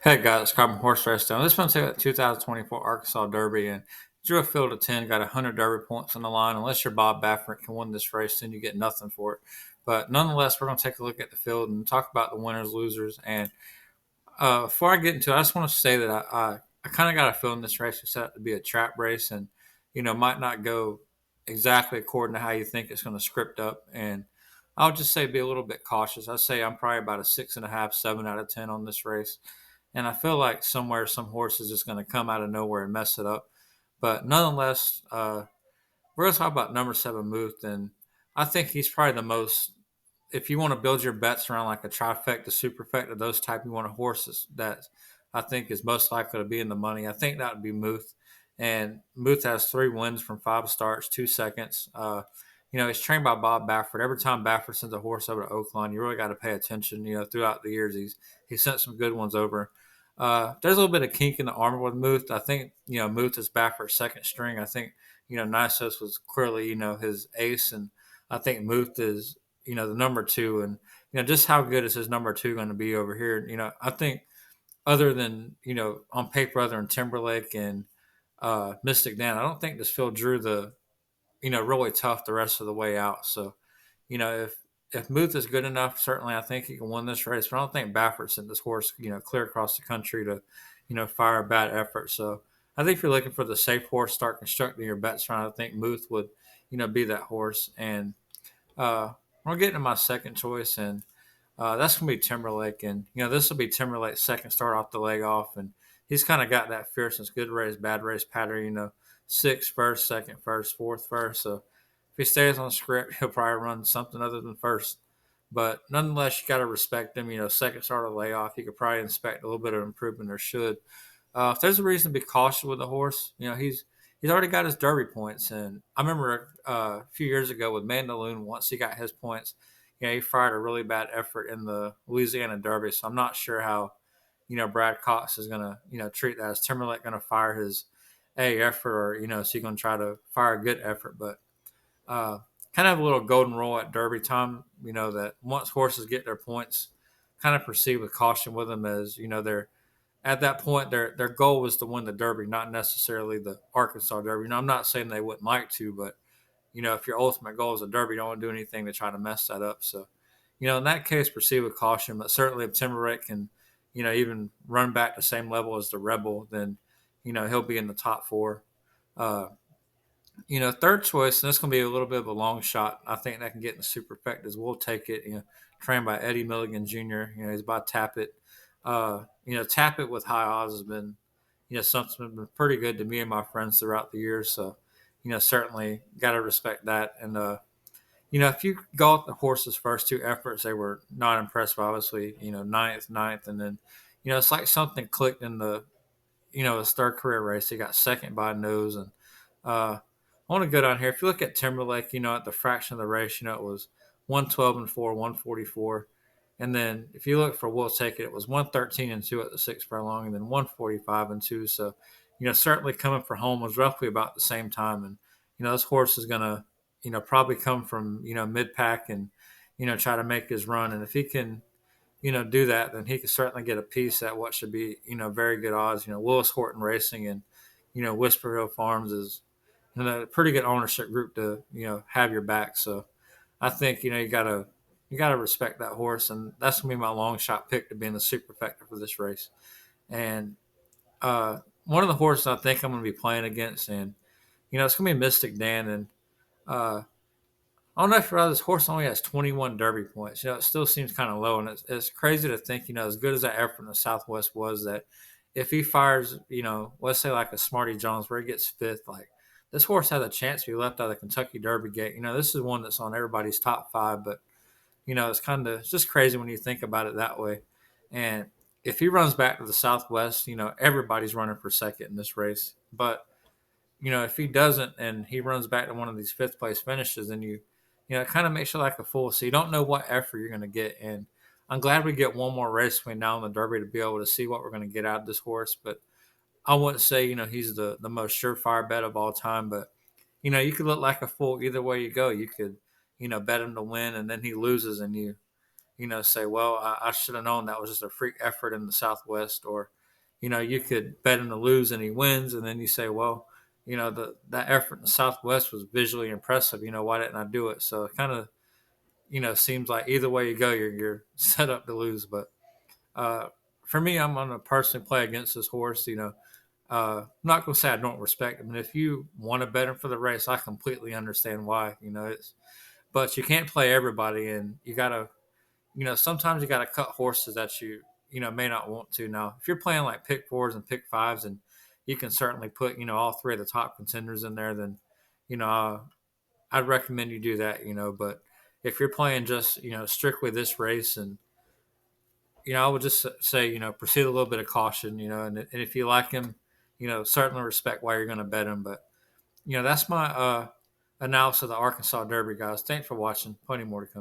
Hey guys, it's Carbon Horse Race Down. This one's the 2024 Arkansas Derby and drew a field of 10, got 100 Derby points on the line. Unless you're Bob Baffert can win this race, then you get nothing for it. But nonetheless, we're going to take a look at the field and talk about the winners, losers. And before I get into it, I just want to say that I kind of got a feeling this race is set up to be a trap race and, might not go exactly according to how you think it's going to script up. And I'll just say be a little bit cautious. I'd say I'm probably about a 6.5, 7 out of 10 on this race. And I feel like somewhere some horse is just going to come out of nowhere and mess it up. But nonetheless, we're going to talk about number 7 Muth. And I think he's probably the most, if you want to build your bets around like a trifecta, superfecta, those type you want of horses that I think is most likely to be in the money. I think that would be Muth. And Muth has 3 wins from 5 starts, 2 seconds. He's trained by Bob Baffert. Every time Baffert sends a horse over to Oakland, you really got to pay attention. Throughout the years, he's sent some good ones over. There's a little bit of kink in the armor with Muth. I think Muth is Baffert's second string. I think Nisos was clearly his ace, and I think Muth is the number 2, and just how good is his number 2 going to be over here? I think other than on paper, other than Timberlake and Mystic Dan, I don't think this field drew the really tough the rest of the way out. So if Muth is good enough, certainly I think he can win this race. But I don't think Baffert sent this horse clear across the country to fire a bad effort. So I think if you're looking for the safe horse, start constructing your bets around. I think Muth would be that horse. And we're getting to my second choice, and that's going to be Timberlake. And this will be Timberlake's second start off the leg off, and he's kind of got that fierceness, good race, bad race pattern. Sixth first, second first, fourth first. So if he stays on script, he'll probably run something other than first. But nonetheless, you got to respect him. Second start of the layoff, you could probably expect a little bit of improvement, or should. If there's a reason to be cautious with the horse, he's already got his Derby points, and I remember a few years ago with Mandaloon. Once he got his points, he fired a really bad effort in the Louisiana Derby. So I'm not sure how Brad Cox is gonna treat that. Is Timberlake gonna fire his A effort, or is he gonna try to fire a good effort? But uh, kind of have a little golden rule at Derby time. That once horses get their points, kind of proceed with caution with them, as they're at that point their goal was to win the Derby, not necessarily the Arkansas Derby. I'm not saying they wouldn't like to, but if your ultimate goal is a Derby, you don't want to do anything to try to mess that up. So in that case, proceed with caution. But certainly, if Timberlake can even run back the same level as the Rebel, then he'll be in the top 4. Uh, third choice, and this is going to be a little bit of a long shot. I think that can get in the superfectas. We'll take it. Trained by Eddie Milligan Jr. He's by Tappet. Tappet with high odds has been, something that's been pretty good to me and my friends throughout the years. So, certainly got to respect that. And if you go at the horse's first 2 efforts, they were not impressive. Obviously, ninth, and then, it's like something clicked in the, his third career race. He got second by nose, and I want to go down here. If you look at Timberlake, at the fraction of the race, it was 112-4, 144. And then if you look for We'll Take It, it was 113-2 at the 6 furlong, and then 145-2. So, certainly coming for home was roughly about the same time. And, this horse is going to, probably come from, mid pack and, try to make his run. And if he can, do that, then he can certainly get a piece at what should be, very good odds. Willis Horton Racing and, Whisper Hill Farms is, a pretty good ownership group to have your back. So I think you gotta respect that horse, and that's gonna be my long shot pick to be in the superfecta for this race. And one of the horses I think I'm gonna be playing against, and it's gonna be Mystic Dan. And uh, I don't know if you realize this horse only has 21 Derby points. It still seems kind of low, and it's crazy to think as good as that effort in the Southwest was, that if he fires, let's say like a Smarty Jones where he gets fifth, like this horse has a chance to be left out of the Kentucky Derby gate. This is one that's on everybody's top 5, but it's just crazy when you think about it that way. And if he runs back to the Southwest, everybody's running for second in this race. But if he doesn't and he runs back to one of these fifth place finishes, then it kind of makes you like a fool. So you don't know what effort you're going to get. And I'm glad we get one more race between now and the Derby to be able to see what we're going to get out of this horse. But I wouldn't say, he's the most surefire bet of all time. But, you could look like a fool either way you go. You could, bet him to win, and then he loses, and say, well, I should have known that was just a freak effort in the Southwest, or, you could bet him to lose and he wins, and then you say, well, that effort in the Southwest was visually impressive. Why didn't I do it? So it kind of, seems like either way you go, you're set up to lose. But uh, for me, I'm going to personally play against this horse. I'm not going to say I don't respect him. And if you want to bet him for the race, I completely understand why. But you can't play everybody, and you got to, sometimes you got to cut horses that you may not want to. Now, if you're playing like pick fours and pick fives, and you can certainly put, all three of the top contenders in there, then, you know, uh, I'd recommend you do that. But if you're playing just, strictly this race, and, I would just say, proceed a little bit of caution, and if you like him, certainly respect why you're going to bet him. But, that's my analysis of the Arkansas Derby, guys. Thanks for watching. Plenty more to come.